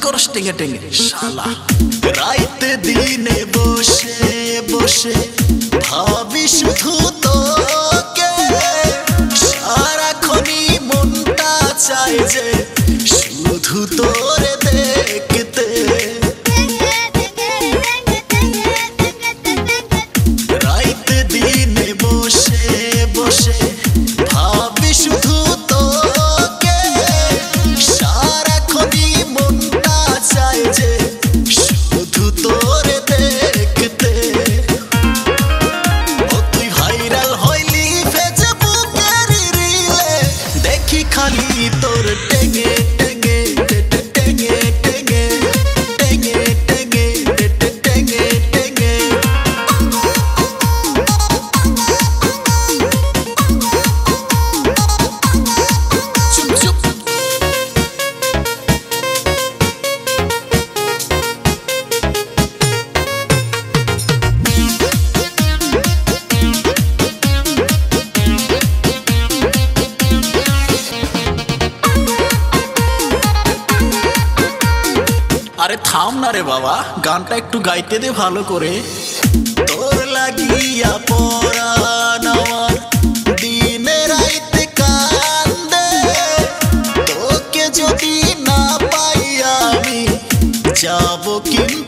করস টেঙ্গে টেঙ্গে শালা। রাইতে দিনে বসে বসে ভাবি শুধু তোকে, সারাক্ষণই মনটা চায় যে শুধু তোরে দেখতে। রাইতে দিনে বসে বসে ভাবি শুধু তোকে, সারাক্ষণই মনটা চায় যে শুধু তোরে দেখতে। ও তুই ভাইরাল হইলি ফেসবুকের রিলে, দেখি খালি তোর টেঙ্গে টেঙ্গে টেঙ্গে টেঙ্গে টেঙ্গে টেঙ্গে টেঙ্গে টেঙ্গে। চুপ চুপ। আরে থাম না রে বাবা, গানটা একটু গাইতে দে ভালো করে। তোর লাগিয়া পরাণ আমার দিনে রাইতে কান্দে, তোকে যদি না পাই আমি যাব কিন্তু